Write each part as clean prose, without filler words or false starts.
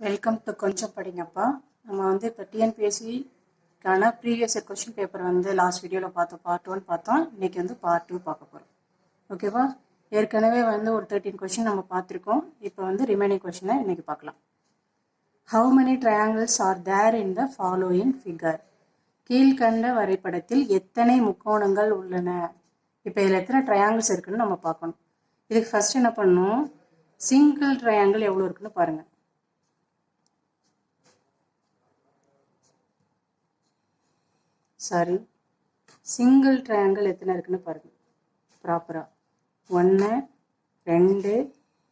Welcome to கொஞ்சம் படிங்கப்பா. நம்ம வந்து இப்போ டிஎன்பிஎஸ்சிக்கான ப்ரீவியஸ் இயர் கொஸ்டின் பேப்பர் வந்து லாஸ்ட் வீடியோவில் பார்த்தோம், பார்ட் 1 பார்த்தோம். இன்னைக்கு வந்து பார்ட் 2 பார்க்க போகிறோம். ஓகேவா? ஏற்கனவே வந்து ஒரு 13 கொஸ்டின் நம்ம பார்த்துருக்கோம். இப்போ வந்து ரிமைனிங் கொஸ்டினை இன்னைக்கு பார்க்கலாம். How many triangles are there in the following figure? கீழ்கண்ட வரைபடத்தில் எத்தனை முக்கோணங்கள் உள்ளன? இப்போ இதில் எத்தனை ட்ரையாங்கிள்ஸ் இருக்குன்னு நம்ம பார்க்கணும். இதுக்கு ஃபர்ஸ்ட் என்ன பண்ணணும், சிங்கிள் ட்ரையாங்கிள் எவ்வளோ இருக்குன்னு பாருங்கள். சாரி, சிங்கிள் ட்ரையாங்கிள் எத்தனை இருக்குன்னு பாருங்க ப்ராப்பராக. 1 2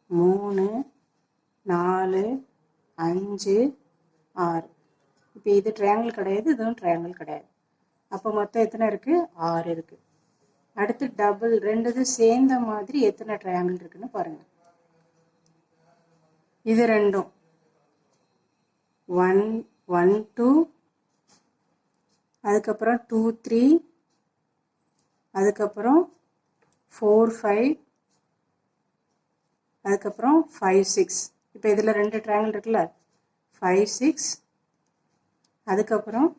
3 4 5 6. இப்போ இது ட்ரையாங்கிள் கிடையாது, இதுவும் ட்ரையாங்கிள் கிடையாது. அப்போ மொத்தம் எத்தனை இருக்கு? 6 இருக்கு. அடுத்து டபுள், ரெண்டு சேர்ந்த மாதிரி எத்தனை ட்ரையாங்கிள் இருக்குன்னு பாருங்க. இது ரெண்டும் 1 1 2, அதுக்கப்புறம் 2 3, அதுக்கப்புறம் 4 5, அதுக்கப்புறம் 5 6. இப்போ இதில் 2 ட்ரையாங்கிள் இருக்குல்ல, 5 6. அதுக்கப்புறம்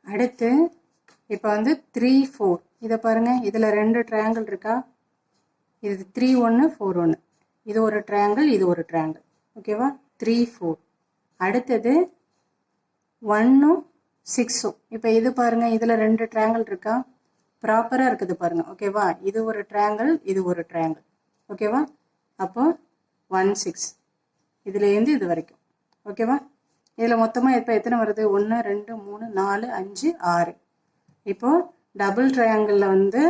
அடுத்து இப்போ வந்து 3 4. இதை பாருங்க, இதில் 2 ட்ரையாங்கிள் இருக்கா? இது 3 1 4 1. இது ஒரு ட்ரையாங்கிள், இது ஒரு ட்ரையாங்கிள். ஓகேவா? 3 4. அடுத்தது 1 6. இப்போ இது பாருங்க, இதில் 2 ட்ரையாங்கிள் இருக்கா? ப்ராப்பராக இருக்குது பாருங்க. ஓகேவா? இது ஒரு ட்ரையாங்கிள், இது ஒரு ட்ரையாங்கிள். ஓகேவா? அப்போ 1 6 இதுலேருந்து இது வரைக்கும். ஓகேவா? இதில் மொத்தமாக இப்போ எத்தனை வருது? 1 2 3 4 5 6. இப்போ டபுள் ட்ரையாங்கிளில் வந்து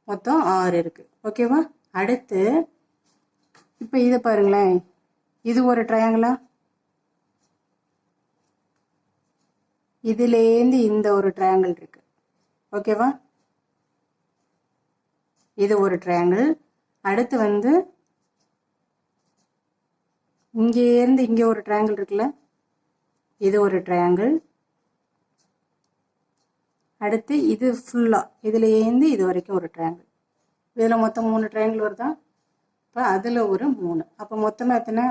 மொத்தம் 6 இருக்குது. ஓகேவா? அடுத்து இப்போ இதை பாருங்களேன், இது ஒரு ட்ரையாங்கிளா? இதுலேருந்து இந்த ஒரு ட்ரையாங்கிள் இருக்கு. ஓகேவா? இது ஒரு ட்ரையாங்கிள். அடுத்து வந்து இங்கேருந்து இங்கே ஒரு ட்ரையாங்கிள் இருக்குல்ல, இது ஒரு ட்ரையாங்கிள். அடுத்து இது ஃபுல்லாக இதுலேருந்து இது வரைக்கும் ஒரு ட்ரையாங்கிள். இதில் மொத்தம் 3 ட்ரையாங்கிள் வருதா? இப்போ அதில் ஒரு 3. அப்போ மொத்தமாக எத்தனை?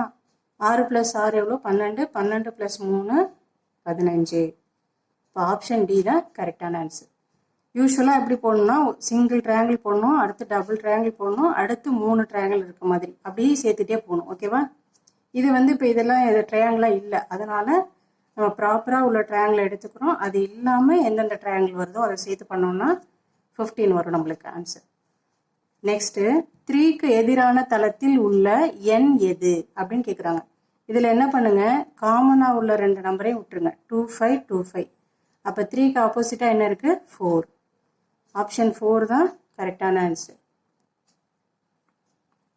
6 + 6 எவ்வளோ? 12. 12 + 3 15. இப்போ ஆப்ஷன் டி தான் கரெக்டான ஆன்சர். யூஸ்வலாக எப்படி போடணும்னா, சிங்கிள் ட்ரையாங்கிள் போடணும், அடுத்து டபுள் ட்ரையாங்கிள் போடணும், அடுத்து 3 ட்ரையாங்கிள் இருக்க மாதிரி அப்படியே சேர்த்துட்டே போகணும். ஓகேவா? இது வந்து இப்போ இதெல்லாம் ட்ரையாங்கிளாக இல்லை, அதனால நம்ம ப்ராப்பராக உள்ள ட்ரையாங்கிள் எடுத்துக்கிறோம். அது இல்லாமல் எந்தெந்த ட்ரையாங்கிள் வருதோ அதை சேர்த்து பண்ணோம்னா 15 வரும் நம்மளுக்கு ஆன்சர். நெக்ஸ்ட்டு 3க்கு எதிரான தளத்தில் உள்ள எண் எது அப்படின்னு கேட்குறாங்க. இதில் என்ன பண்ணுங்க, காமனாக உள்ள 2 நம்பரையும் விட்டுருங்க. 2 5 2 5. அப்போ 3க்கு ஆப்போசிட்டாக என்ன இருக்குது? 4. ஆப்ஷன் 4 தான் கரெக்டான ஆன்சர்.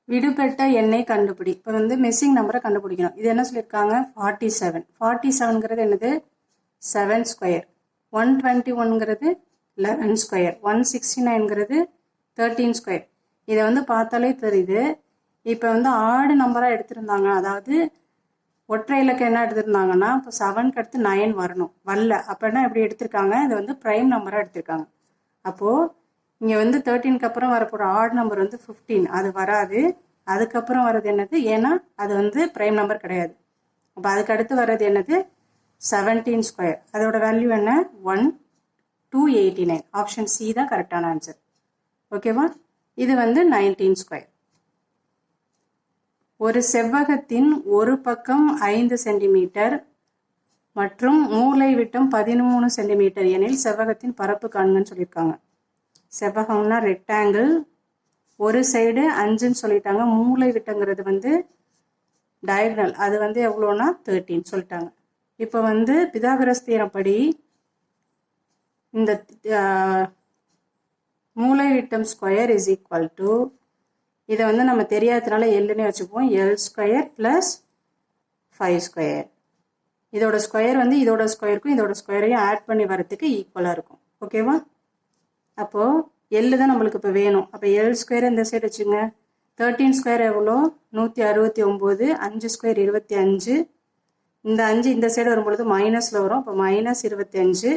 விடுபட்ட எண்ணை கண்டுபிடி. இப்போ வந்து மிஸ்ஸிங் நம்பரை கண்டுபிடிக்கணும். இது என்ன சொல்லியிருக்காங்க? 47. 47ங்கிறது என்னது? 7 ஸ்கொயர். 121ங்கிறது 11 ஸ்கொயர். 169ங்கிறது 13 ஸ்கொயர். இதை வந்து பார்த்தாலே தெரியுது. இப்போ வந்து ஆடு நம்பராக எடுத்திருந்தாங்க, அதாவது ஒற்றை இலக்கம் என்ன எடுத்திருந்தாங்கன்னா, இப்போ 7க்கு அடுத்து 9 வரணும், வரல. அப்படின்னா எப்படி எடுத்திருக்காங்க? இது வந்து ப்ரைம் நம்பராக எடுத்திருக்காங்க. அப்போது இங்கே வந்து 13க்கு அப்புறம் வரப்போகிற ஆட் நம்பர் வந்து 15, அது வராது. அதுக்கப்புறம் வர்றது என்னது? ஏன்னா அது வந்து ப்ரைம் நம்பர் கிடையாது. அப்போ அதுக்கு அடுத்து வர்றது என்னது? 17 ஸ்கொயர். அதோட வேல்யூ என்ன? 1289. ஆப்ஷன் சி தான் கரெக்டான ஆன்சர். ஓகேவா? இது வந்து 19 ஸ்கொயர். ஒரு செவ்வகத்தின் ஒரு பக்கம் 5 சென்டிமீட்டர் மற்றும் மூலை விட்டம் 13 சென்டிமீட்டர் எனில் செவ்வகத்தின் பரப்பு காண்கன்னு சொல்லியிருக்காங்க. செவ்வகம்னா ரெக்டாங்கிள், ஒரு சைடு 5ன்னு சொல்லிட்டாங்க. மூலை விட்டங்கிறது வந்து டயகனல், அது வந்து எவ்வளோனா 13 சொல்லிட்டாங்க. இப்போ வந்து பிதாகரஸ் தியரம் படி இந்த மூலை விட்டம் ஸ்கொயர் இஸ் ஈக்குவல் டு, இதை வந்து நம்ம தெரியாததுனால எல்லுன்னே வச்சுப்போம், எல் ஸ்கொயர் ப்ளஸ் 5 ஸ்கொயர். இதோட ஸ்கொயர் வந்து இதோட ஸ்கொயருக்கும் இதோட ஸ்கொயரையும் ஆட் பண்ணி வரதுக்கு ஈக்குவலாக இருக்கும். ஓகேவா? அப்போது எல்லு தான் நம்மளுக்கு இப்போ வேணும். அப்போ எல் ஸ்கொயர் இந்த சைடு வச்சுங்க. 13 ஸ்கொயர் எவ்வளோ? 169. 5 ஸ்கொயர் 25. இந்த 5 இந்த சைடு வரும்பொழுது மைனஸில் வரும். இப்போ -25.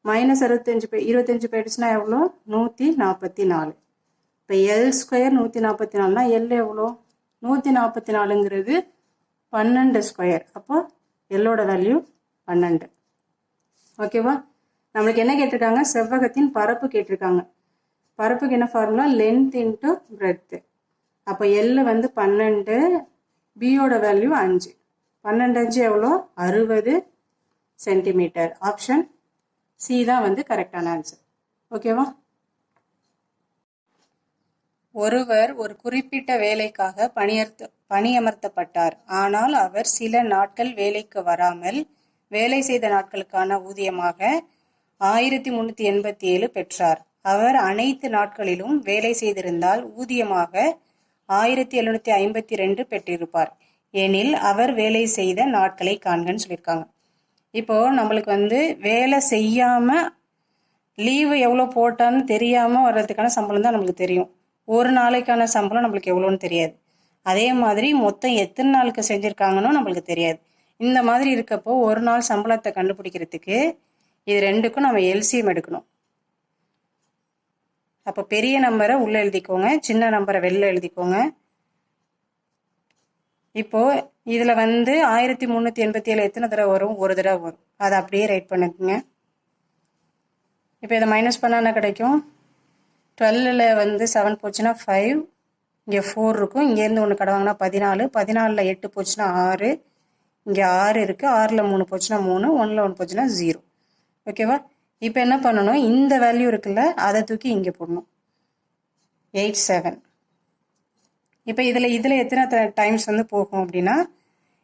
-25 25 போயிடுச்சுன்னா எவ்வளோ? 144. இப்போ எல் ஸ்கொயர் 144னா எல் எவ்வளோ? 144ங்கிறது 12 ஸ்கொயர். அப்போ எல்லோட வேல்யூ 12. ஓகேவா? நம்மளுக்கு என்ன கேட்டிருக்காங்க? செவ்வகத்தின் பரப்பு கேட்டிருக்காங்க. பரப்புக்கு என்ன ஃபார்முலா? Length into breadth. அப்போ எல் வந்து 12, பியோட வேல்யூ 5. 12 5 எவ்வளோ? 60 சென்டிமீட்டர். ஆப்ஷன் சி தான் வந்து கரெக்டான ஆன்சர். ஓகேவா? ஒருவர் ஒரு குறிப்பிட்ட வேலைக்காக பணியமர்த்தப்பட்டார். ஆனால் அவர் சில நாட்கள் வேலைக்கு வராமல் வேலை செய்த நாட்களுக்கான ஊதியமாக 1387 பெற்றார். அவர் அனைத்து நாட்களிலும் வேலை செய்திருந்தால் ஊதியமாக 1752 பெற்றிருப்பார். எனில் அவர் வேலை செய்த நாட்களை காண்கன்னு சொல்லியிருக்காங்க. இப்போ நம்மளுக்கு வந்து வேலை செய்யாம லீவு எவ்வளோ போட்டான்னு தெரியாம வர்றதுக்கான சம்பளம் தான் நம்மளுக்கு தெரியும். ஒரு நாளைக்கான சம்பளம் நம்மளுக்கு எவ்வளோன்னு தெரியாது. அதே மாதிரி மொத்தம் எத்தனை நாளுக்கு செஞ்சுருக்காங்கன்னு நம்மளுக்கு தெரியாது. இந்த மாதிரி இருக்கப்போ ஒரு நாள் சம்பளத்தை கண்டுபிடிக்கிறதுக்கு இது ரெண்டுக்கும் நம்ம எல்சிஎம் எடுக்கணும். அப்போ பெரிய நம்பரை உள்ளே எழுதிக்கோங்க, சின்ன நம்பரை வெளில எழுதிக்கோங்க. இப்போ இதில் வந்து 1387 எத்தனை தடவை வரும்? ஒரு தடவை வரும். அதை அப்படியே ரைட் பண்ணிக்கோங்க. இப்போ இதை மைனஸ் பண்ணால் என்ன கிடைக்கும்? 12ல் வந்து 7 போச்சுன்னா 5, இங்கே 4 இருக்கும். இங்கேருந்து ஒன்று கடவாங்கன்னா 14, 14ல் 8 போச்சுன்னா 6, இங்கே 6 இருக்குது. 6ல் 3 போச்சுன்னா 3, 1ல் 1 போச்சுன்னா 0. ஓகேவா? இப்போ என்ன பண்ணணும்? இந்த வேல்யூ இருக்குல்ல, அதை தூக்கி இங்கே போடணும். 87. இப்போ இதில் எத்தனை டைம்ஸ் வந்து போகும் அப்படின்னா,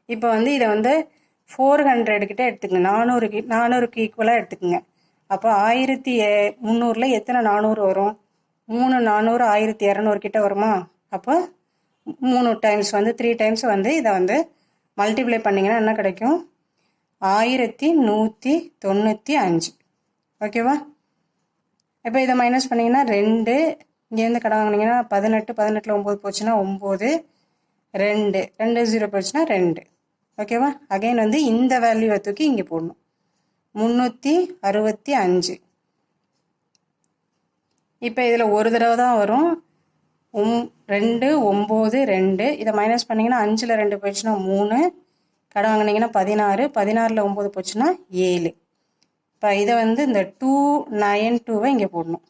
இப்போ வந்து இதை வந்து 400 கிட்ட எடுத்துக்கங்க. 400க்கு ஈக்குவலாக எடுத்துக்கோங்க. அப்போ 1300ல் எத்தனை 400 வரும்? 3 400 1200 கிட்ட வருமா? அப்போ 3 டைம்ஸ் வந்து 3 டைம்ஸ் வந்து இதை வந்து மல்டிப்ளை பண்ணிங்கன்னா என்ன கிடைக்கும்? 1195. ஓகேவா? இப்போ இதை மைனஸ் பண்ணிங்கன்னா 2, இங்கேருந்து கடை வாங்கினீங்கன்னா 18, 18ல் 9 போச்சுன்னா 9, 2 2 0 போச்சுன்னா 2. ஓகேவா? அகைன் வந்து இந்த வேல்யூவை தூக்கி இங்கே போடணும். 365. இப்போ இதில் ஒரு தடவை தான் வரும். 2 9 2. இதை மைனஸ் பண்ணிங்கன்னா 5ல் 2 போச்சுன்னா 3, கடை வாங்கினீங்கன்னா 16, 16ல் 9 போச்சுன்னா 7. இப்போ இதை வந்து இந்த 292வை இங்கே போடணும்.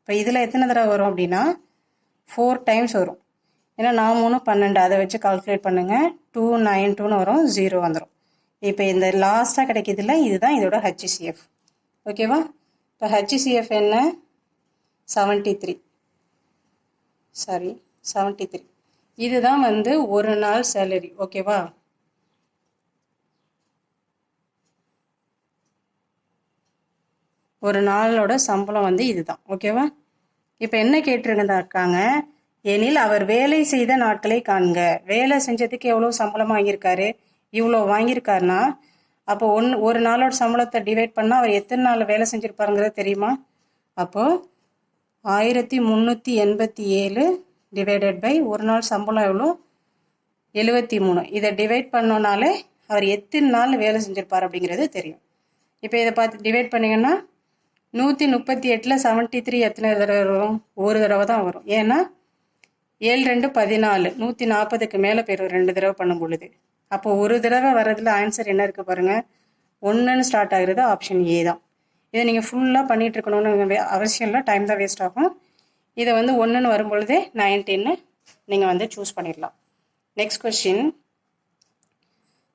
இப்போ இதில் எத்தனை தடவை வரும் அப்படின்னா 4 டைம்ஸ் வரும். ஏன்னா 4 3 12, அதை வச்சு கால்குலேட் பண்ணுங்கள். 292ன்னு வரும், 0 வந்துடும். இப்போ இந்த லாஸ்ட்டாக கிடைக்கிதுல, இதுதான் இதோட HCF. ஓகேவா? இப்போ HCF என்ன? 73. இதுதான் வந்து ஒரு நாள் சேலரி. ஓகேவா? ஒரு நாளோட சம்பளம் வந்து இதுதான். ஓகேவா? இப்போ என்ன கேட்டிருக்காங்க? எனில் அவர் வேலை செய்த நாட்களை காண்க. வேலை செஞ்சதுக்கு எவ்வளோ சம்பளம் வாங்கியிருக்காரு? இவ்வளோ வாங்கியிருக்காருன்னா அப்போ ஒரு நாளோட சம்பளத்தை டிவைட் பண்ணால் அவர் எத்தனை நாள் வேலை செஞ்சுருப்பாருங்கிறது தெரியுமா? அப்போது 1387 டிவைடட் பை ஒரு நாள் சம்பளம் எவ்வளோ? 73. இதை டிவைட் பண்ணோனாலே அவர் எத்தனை நாள் வேலை செஞ்சுருப்பார் அப்படிங்கிறது தெரியும். இப்போ இதை பார்த்து டிவைட் பண்ணிங்கன்னா 138ல் 73 எத்தனை தடவை வரும்? ஒரு தடவை தான் வரும். ஏன்னா 7 2 14, 140க்கு மேலே போயிடும் 2 தடவை பண்ணும் பொழுது. அப்போ ஒரு தடவை வர்றதுல ஆன்சர் என்ன இருக்குது பாருங்கள், 1ன்னு ஸ்டார்ட் ஆகுறது ஆப்ஷன் ஏ தான். இதை நீங்கள் ஃபுல்லாக பண்ணிகிட்டு இருக்கணும்னு அவசியம் இல்லை, டைம் தான் வேஸ்ட் ஆகும். இதை வந்து 1ன்னு வரும்பொழுதே 19ன்னு நீங்கள் வந்து சூஸ் பண்ணிடலாம். நெக்ஸ்ட் கொஸ்டின்,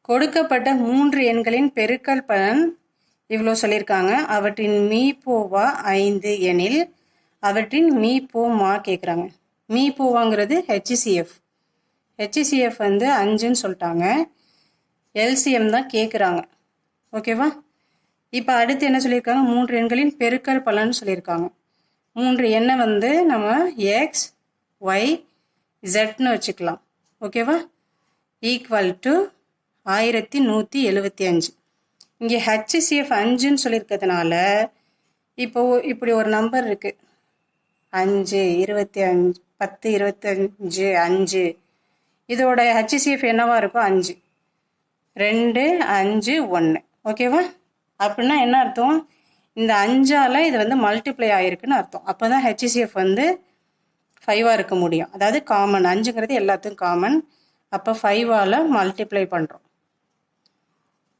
கொடுக்கப்பட்ட 3 எண்களின் பெருக்கல் பலன் இவ்வளோ சொல்லியிருக்காங்க. அவற்றின் மீப்போவா 5 எனில் அவற்றின் மீப்போமா கேட்குறாங்க. மீப்போவாங்கிறது HCF வந்து 5ன்னு சொல்லிட்டாங்க. எல்சிஎம் தான் கேட்குறாங்க. ஓகேவா? இப்போ அடுத்து என்ன சொல்லியிருக்காங்க? 3 எண்களின் பெருக்கல் பலன் சொல்லியிருக்காங்க. 3 எண்ணை வந்து நம்ம எக்ஸ் ஒய் ஜெட்னு வச்சுக்கலாம். ஓகேவா? Equal to 1175. இங்கே HCF 5ன்னு சொல்லியிருக்கிறதுனால இப்போ இப்படி ஒரு நம்பர் இருக்குது, 5 25 10 25 5. இதோட HCF என்னவா இருக்கும்? 5 2 5 1. ஓகேவா? அப்படின்னா என்ன அர்த்தம்? இந்த 5ஆல் இது வந்து மல்டிப்ளை ஆகிருக்குன்னு அர்த்தம். அப்போ தான் HCF வந்து 5ஆக இருக்க முடியும். அதாவது காமன், 5ங்கிறது எல்லாத்துக்கும் காமன். அப்போ 5ஆல் மல்டிப்ளை பண்ணுறோம்.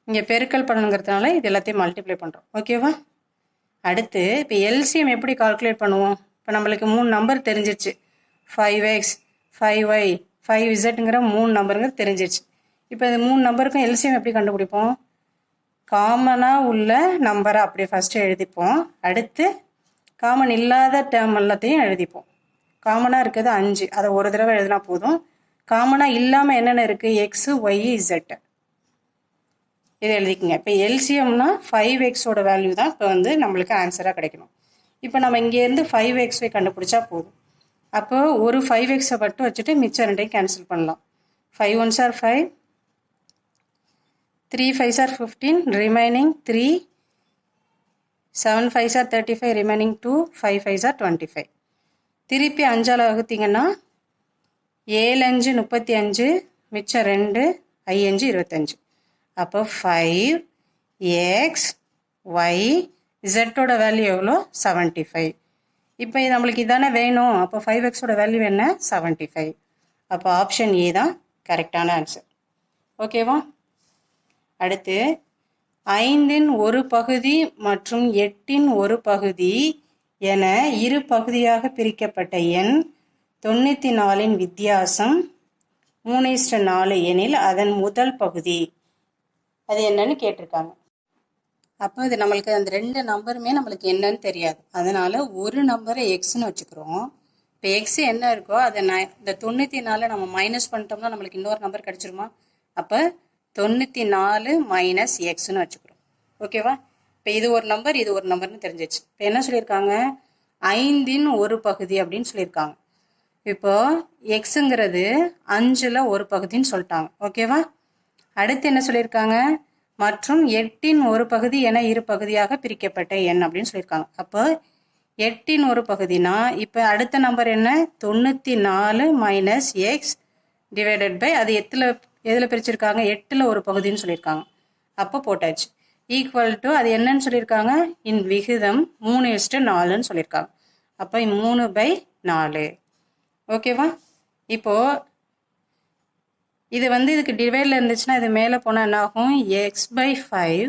இங்கே பெருக்கல் பண்ணணுங்கிறதுனால இது எல்லாத்தையும் மல்டிப்ளை பண்ணுறோம். ஓகேவா? அடுத்து இப்போ எல்சிஎம் எப்படி கால்குலேட் பண்ணுவோம்? இப்போ நம்மளுக்கு 3 நம்பர் தெரிஞ்சிருச்சு. 5x, 5y, 5zங்கிற 3 நம்பருங்கிறது தெரிஞ்சிருச்சு. இப்போ இந்த 3 நம்பருக்கும் எல்சிஎம் எப்படி கண்டுபிடிப்போம்? காமனாக உள்ள நம்பரை அப்படியே ஃபஸ்ட்டு எழுதிப்போம். அடுத்து காமன் இல்லாத டேர்ம் எல்லாத்தையும் எழுதிப்போம். காமனாக இருக்கிறது 5, அதை ஒரு தடவை எழுதினா போதும். காமனாக இல்லாமல் என்னென்ன இருக்குது? எக்ஸு, ஒய், இசட், இதை எழுதிக்கோங்க. இப்போ எல்சிஎம்னா 5xோட வேல்யூ தான் இப்போ வந்து நம்மளுக்கு ஆன்சராக கிடைக்கணும். இப்போ நம்ம இங்கேருந்து 5xy கண்டுபிடிச்சா போதும். அப்போ ஒரு 5xை மட்டும் வச்சுட்டு மிச்சம் ரெண்டையும் கேன்சல் பண்ணலாம். 5 1s are 5, 3 5s are 15, remaining 3, 7 5s are 35, remaining 2, 5 5s are 25. திருப்பி 5ஆல் வகுத்தீங்கன்னா 7 5 35, மிச்சம் 2, I 5 25. அப்போ 5x y zோட வேல்யூ எவ்வளோ? 75. இப்போ இது நம்மளுக்கு இதானே வேணும். அப்போ 5xோட வேல்யூ என்ன? 75. அப்போ ஆப்ஷன் ஏ தான் கரெக்டான ஆன்சர். ஓகேவா? அடுத்து 5இன் ஒரு பகுதி மற்றும் 8இன் ஒரு பகுதி என இரு பகுதியாக பிரிக்கப்பட்ட எண் 94இன் வித்தியாசம் 3:4 எனில் அதன் முதல் பகுதி அது என்னன்னு கேட்டிருக்காங்க. அப்போ இது நம்மளுக்கு அந்த 2 நம்பருமே நம்மளுக்கு என்னன்னு தெரியாது. அதனால ஒரு நம்பரை எக்ஸ்ன்னு வச்சுக்கிறோம். இப்போ எக்ஸ் என்ன இருக்கோ அதை இந்த 94 நம்ம மைனஸ் பண்ணிட்டோம்னா நம்மளுக்கு இன்னொரு நம்பர் கிடைச்சிருமா? அப்போ 94 மைனஸ் எக்ஸ்ன்னு வச்சுக்கிறோம். ஓகேவா? இப்போ இது ஒரு நம்பர், இது ஒரு நம்பர்னு தெரிஞ்சிச்சு. இப்போ என்ன சொல்லியிருக்காங்க? 5இன் ஒரு பகுதி அப்படின்னு சொல்லியிருக்காங்க. இப்போ எக்ஸுங்கிறது 5ல் ஒரு பகுதின்னு சொல்லிட்டாங்க. ஓகேவா? அடுத்து என்ன சொல்லியிருக்காங்க? மற்றும் 8இன் ஒரு பகுதி என இரு பகுதியாக பிரிக்கப்பட்ட எண் அப்படின்னு சொல்லியிருக்காங்க. அப்போ 8இன் ஒரு பகுதினா இப்போ அடுத்த நம்பர் என்ன? 94 மைனஸ் எக்ஸ் டிவைடட் பை அது எதில் பிரிச்சிருக்காங்க? 8ல் ஒரு பகுதின்னு சொல்லியிருக்காங்க. அப்போ போட்டாச்சு. ஈக்குவல் டு அது என்னன்னு சொல்லியிருக்காங்க? இன் விகிதம் 3:4ன்னு சொல்லியிருக்காங்க. அப்போ 3/4. ஓகேவா? இப்போது இது வந்து இதுக்கு டிவைடில் இருந்துச்சுன்னா இது மேலே போனால் என்ன ஆகும்? x/5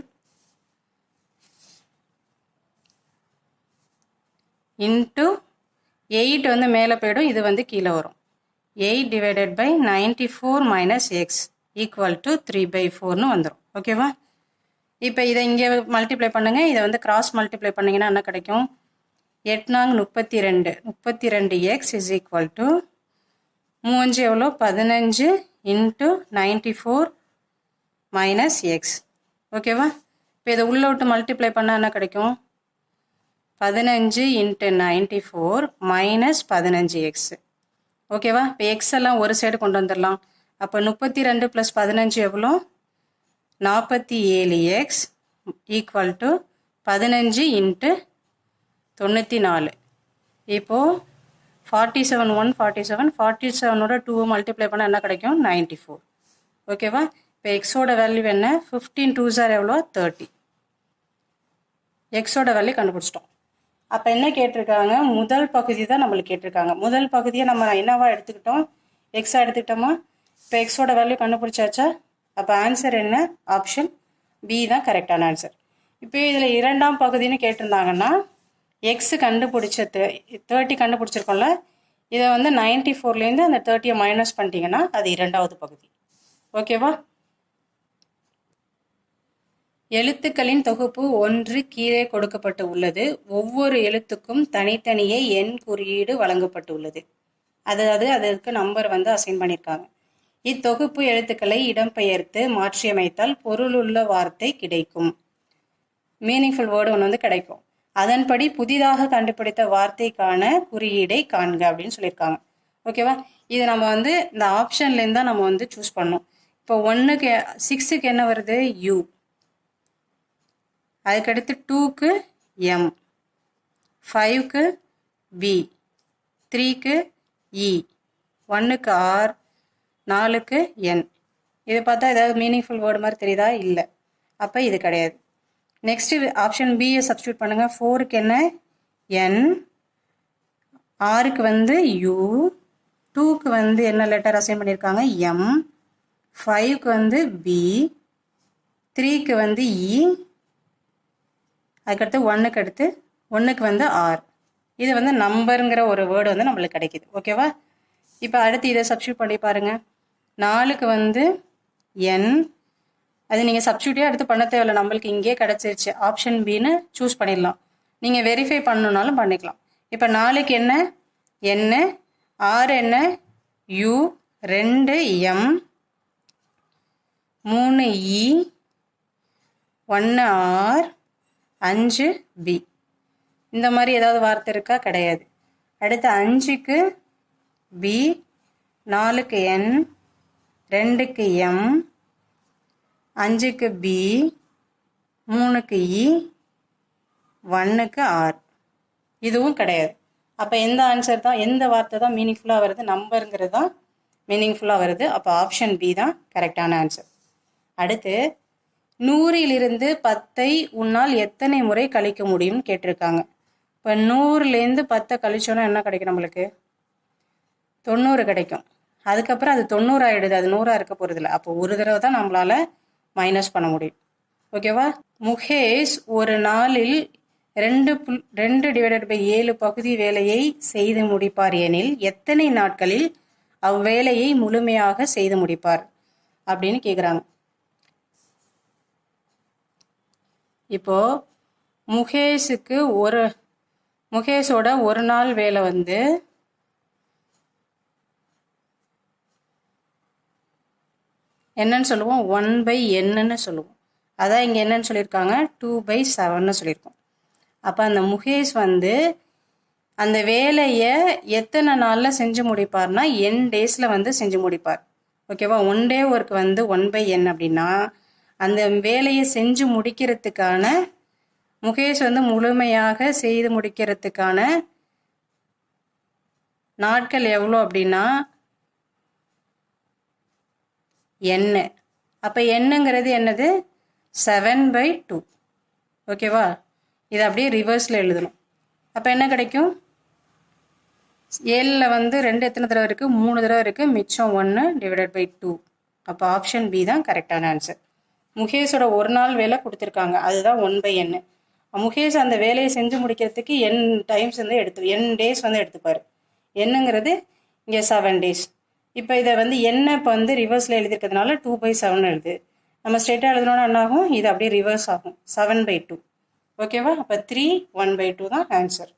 இன்ட்டு 8 வந்து மேலே போயிடும், இது வந்து கீழே வரும். 8 divided by 94 minus x equal to 3/4ன்னு வந்துடும். ஓகேவா? இப்போ இதை இங்கே மல்டிப்ளை பண்ணுங்கள். இதை வந்து கிராஸ் மல்டிப்ளை பண்ணிங்கன்னா என்ன கிடைக்கும்? 8 நாங்க 32, 32x இஸ் ஈக்குவல் டு 3 எவ்வளோ? 15 இன்ட்டு 94 மைனஸ் எக்ஸ். ஓகேவா? இப்போ இதை உள்ள விட்டு மல்டிப்ளை பண்ணால் என்ன கிடைக்கும்? 15 இன்ட்டு 94 மைனஸ் 15x. ஓகேவா? இப்போ எக்ஸ் எல்லாம் ஒரு சைடு கொண்டு வந்துடலாம். அப்போ 32 + 15 எவ்வளோ? 47x equal to 15 into 94. இப்போது 47 1 47, 47ஓட 2 மல்டிப்ளை பண்ணால் என்ன கிடைக்கும்? 94. ஓகேவா? இப்போ எக்ஸோட வேல்யூ என்ன? 15 2s are எவ்வளோ? 30. எக்ஸோட வேல்யூ கண்டுபிடிச்சிட்டோம். அப்போ என்ன கேட்டிருக்காங்க? முதல் பகுதி தான் நம்மளுக்கு கேட்டிருக்காங்க. முதல் பகுதியை நம்ம என்னவா எடுத்துக்கிட்டோம்? எக்ஸாக எடுத்துக்கிட்டோமா? இப்போ எக்ஸோட வேல்யூ கண்டுபிடிச்சாச்சா? அப்போ ஆன்சர் என்ன? ஆப்ஷன் பி தான் கரெக்டான ஆன்சர். இப்போ இதில் இரண்டாம் பகுதின்னு கேட்டிருந்தாங்கன்னா எக்ஸ் கண்டுபிடிச்ச 30 கண்டுபிடிச்சிருக்கோம்ல, இதை வந்து 94லேருந்து அந்த 30யை மைனஸ் பண்ணிட்டீங்கன்னா அது இரண்டாவது பகுதி. ஓகேவா? எழுத்துக்களின் தொகுப்பு 1 கீழே கொடுக்கப்பட்டு உள்ளது. ஒவ்வொரு எழுத்துக்கும் தனித்தனியே எண் குறியீடு வழங்கப்பட்டு உள்ளது. அதாவது அதற்கு நம்பர் வந்து அசைன் பண்ணியிருக்காங்க. இத்தொகுப்பு எழுத்துக்களை இடம்பெயர்த்து மாற்றியமைத்தால் பொருளுள்ள வார்த்தை கிடைக்கும். மீனிங்ஃபுல் வேர்டு ஒன்று வந்து கிடைக்கும். அதன்படி புதிதாக கண்டுபிடித்த வார்த்தைக்கான குறியீடை காண்க அப்படின்னு சொல்லியிருக்காங்க. ஓகேவா? இது நம்ம வந்து இந்த ஆப்ஷன்லேருந்து தான் நம்ம வந்து சூஸ் பண்ணோம். இப்போ 1க்கு 6க்கு என்ன வருது? யூ. அதுக்கடுத்து 2க்கு எம், 5க்கு பி, 3க்கு இ, 1க்கு ஆர், 4க்கு என். இதை பார்த்தா ஏதாவது மீனிங்ஃபுல் வேர்டு மாதிரி தெரியுதா? இல்லை. அப்போ இது கிடையாது. நெக்ஸ்ட் ஆப்ஷன் பியை சப்ஸ்டியூட் பண்ணுங்க. 4க்கு என்ன? என், ஆறுக்கு வந்து யூ, 2க்கு வந்து என்ன லெட்டர் அசைன் பண்ணியிருக்காங்க எம், 5க்கு வந்து பி, 3க்கு வந்து இ, அதுக்கடுத்து 1க்கு அடுத்து 1க்கு வந்து ஆர். இது வந்து நம்பருங்கிற ஒரு வேர்டு வந்து நம்மளுக்கு கிடைக்குது. ஓகேவா? இப்போ அடுத்து இதை சப்ஸ்டியூட் பண்ணி பாருங்க. 4க்கு வந்து என், அது நீங்கள் சப்ஸ்டியூட்டே அடுத்து பண்ண தேவையில்லை, நம்மளுக்கு இங்கே கிடச்சிருச்சு. ஆப்ஷன் பின்னு சூஸ் பண்ணிடலாம். நீங்கள் வெரிஃபை பண்ணணுன்னாலும் பண்ணிக்கலாம். இப்போ 4க்கு என்ன என்ன, 6 என்ன U, 2 M, 3 E, 1 R, 5 P. இந்த மாதிரி ஏதாவது வார்த்தை இருக்கா? கிடையாது. அடுத்து 5க்கு பி, 4க்கு என், 2க்கு எம், 5க்கு பி, 3க்கு இ, 1க்கு ஆர். இதுவும் கிடையாது. அப்போ எந்த ஆன்சர் தான், எந்த வார்த்தை தான் மீனிங்ஃபுல்லாக வருது? நம்பருங்கிறது தான் மீனிங்ஃபுல்லாக வருது. அப்போ ஆப்ஷன் பி தான் கரெக்டான ஆன்சர். அடுத்து 100லிருந்து 10ஐ உன்னால் எத்தனை முறை கழிக்க முடியும்னு கேட்டிருக்காங்க. இப்போ 100லேருந்து 10 கழிச்சோன்னா என்ன கிடைக்கும்? நம்மளுக்கு 90 கிடைக்கும். அதுக்கப்புறம் அது 90 ஆகிடுது, அது 100 இருக்க போகிறதில்ல. அப்போ ஒரு தடவை தான் நம்மளால் மைனஸ் பண்ண முடியும். ஓகேவா? முகேஷ் ஒரு நாளில் 2/7 பகுதி வேலையை செய்து முடிப்பார் எனில் எத்தனை நாட்களில் அவ்வேலையை முழுமையாக செய்து முடிப்பார் அப்படின்னு கேட்குறாங்க. இப்போ முகேஷோட ஒரு நாள் வேலை வந்து என்னன்னு சொல்லுவோம்? 1/n சொல்லுவோம். அதான் இங்கே என்னன்னு சொல்லியிருக்காங்க? 2/7 சொல்லியிருக்கோம். அப்போ அந்த முகேஷ் வந்து அந்த வேலையை எத்தனை நாளில் செஞ்சு முடிப்பார்னா n டேஸில் வந்து செஞ்சு முடிப்பார். ஓகேவா? 1 டே ஒர்க் வந்து 1/n அப்படின்னா அந்த வேலையை செஞ்சு முடிக்கிறதுக்கான, முகேஷ் வந்து முழுமையாக செய்து முடிக்கிறதுக்கான நாட்கள் எவ்வளோ அப்படின்னா n. அப்போ என்னங்கிறது என்னது? 7/2. ஓகேவா? இதை அப்படியே ரிவர்ஸில் எழுதணும். அப்போ என்ன கிடைக்கும்? 7ல் வந்து 2 எத்தனை தடவை இருக்குது? 3 தடவை இருக்குது. மிச்சம் 1/2. அப்போ ஆப்ஷன் பி தான் கரெக்டான ஆன்சர். முகேஷோட ஒரு நாள் வேலை கொடுத்துருக்காங்க, அதுதான் 1/n. முகேஷ் அந்த வேலையை செஞ்சு முடிக்கிறதுக்கு n டைம்ஸ் வந்து n டேஸ் வந்து எடுத்துப்பார். என்னங்கிறது இங்கே 7 டேஸ். இப்போ இதை வந்து என்ன இப்போ வந்து ரிவர்ஸில் எழுதிருக்கிறதுனால 2/7 எழுது. நம்ம ஸ்ட்ரெயிட்டாக எழுதணும்னா என்ன ஆகும்? இது அப்படியே ரிவர்ஸ் ஆகும், 7/2. ஓகேவா? அப்போ 3 1/2 தான் ஆன்சர்.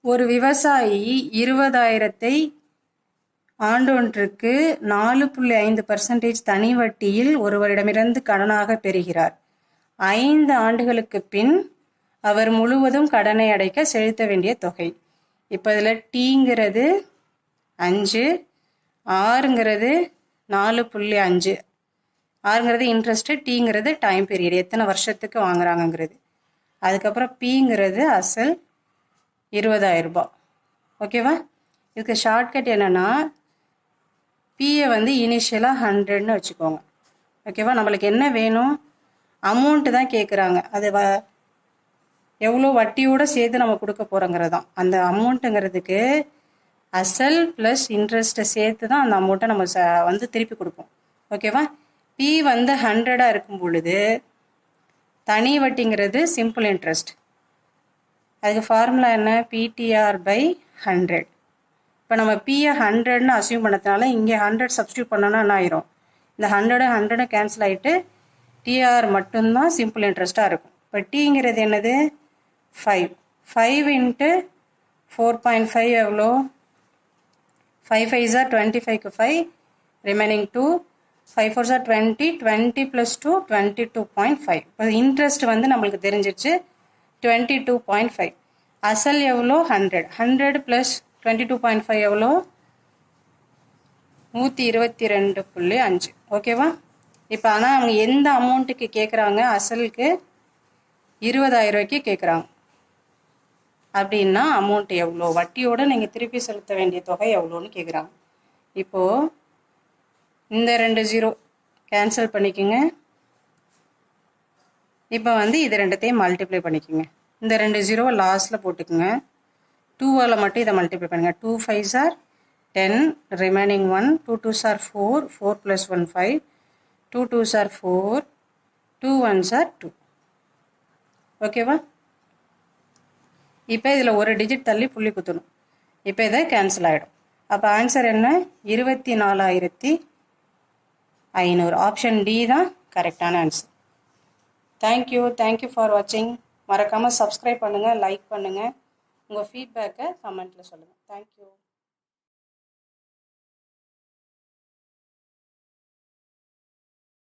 ஒரு விவசாயி 20,000ஐ ஆண்டொன்றுக்கு 4.5% தனி வட்டியில் ஒருவரிடமிருந்து கடனாக பெறுகிறார். 5 ஆண்டுகளுக்கு பின் அவர் முழுவதும் கடனை அடைக்க செலுத்த வேண்டிய தொகை. இப்போ இதில் டீங்கிறது 5, ஆறுங்கிறது 4.5. ஆறுங்கிறது இன்ட்ரெஸ்ட்டு, டீங்கிறது டைம் பீரியட், எத்தனை வருஷத்துக்கு வாங்குறாங்கங்கிறது. அதுக்கப்புறம் பிங்கிறது அசல் 20,000 ரூபாய். ஓகேவா? இதுக்கு ஷார்ட்கட் என்னென்னா பியை வந்து இனிஷியலாக 100ன்னு வச்சுக்கோங்க. ஓகேவா? நம்மளுக்கு என்ன வேணும்? அமௌண்ட்டு தான் கேட்குறாங்க. அது எவ்வளோ வட்டியோடு சேர்த்து நம்ம கொடுக்க போகிறோங்கிறது தான். அந்த அமௌண்ட்டுங்கிறதுக்கு அசல் ப்ளஸ் இன்ட்ரெஸ்ட்டை சேர்த்து தான் அந்த அமௌண்ட்டை நம்ம வந்து திருப்பி கொடுப்போம். ஓகேவா? பி வந்து 100 இருக்கும் பொழுது தனி வட்டிங்கிறது சிம்பிள் இன்ட்ரெஸ்ட். அதுக்கு ஃபார்முலா என்ன? PTR/100. இப்போ நம்ம பியை 100ன்னு அசியூம் பண்ணதுனால இங்கே 100 சப்ஸ்டியூட் பண்ணோன்னா என்ன ஆயிரும்? இந்த 100 கேன்சல் ஆகிட்டு டிஆர் மட்டும்தான் சிம்பிள் இன்ட்ரெஸ்ட்டாக இருக்கும். இப்போ டீங்கிறது என்னது? 5. 5 × 4.5 எவ்வளோ? 5 5s are 25க்கு 5, remaining 2, 5 4s are 20, 20 + 2 22.5. இப்போ இன்ட்ரெஸ்ட் வந்து நம்மளுக்கு தெரிஞ்சிருச்சு 22.5. அசல் எவ்வளோ? 100. 100 + 22.5 எவ்வளோ? 122.5. ஓகேவா? இப்போ ஆனால் அவங்க எந்த அமௌண்ட்டுக்கு கேட்குறாங்க? அசலுக்கு 20,000 ரூபாய்க்கு கேட்குறாங்க. அப்படின்னா அமௌண்ட் எவ்வளோ, வட்டியோடு நீங்கள் திருப்பி செலுத்த வேண்டிய தொகை எவ்வளோன்னு கேட்குறாங்க. இப்போது இந்த 2 0 கேன்சல் பண்ணிக்கோங்க. இப்போ வந்து இது ரெண்டுத்தையும் மல்டிப்ளை பண்ணிக்கோங்க. இந்த 2 ஜீரோவை லாஸ்ட்டில் போட்டுக்குங்க. 2ஆல் மட்டும் இதை மல்டிப்ளை பண்ணுங்கள். 2 5s are 10, remaining 1, 2 2s are 4, 4 + 1 5, 2 2s are 4, 2 1s are 2. ஓகேவா? இப்போ இதில் ஒரு டிஜிட் தள்ளி புள்ளி குத்தணும். இப்போ இதை கேன்சல் ஆகிடும். அப்போ ஆன்சர் என்ன? 24,500. ஆப்ஷன் டி தான் கரெக்டான ஆன்சர். தேங்க்யூ ஃபார் வாட்சிங். மறக்காமல் சப்ஸ்கிரைப் பண்ணுங்கள், லைக் பண்ணுங்கள், உங்கள் ஃபீட்பேக்கை கமெண்ட்டில் சொல்லுங்கள். தேங்க்யூ.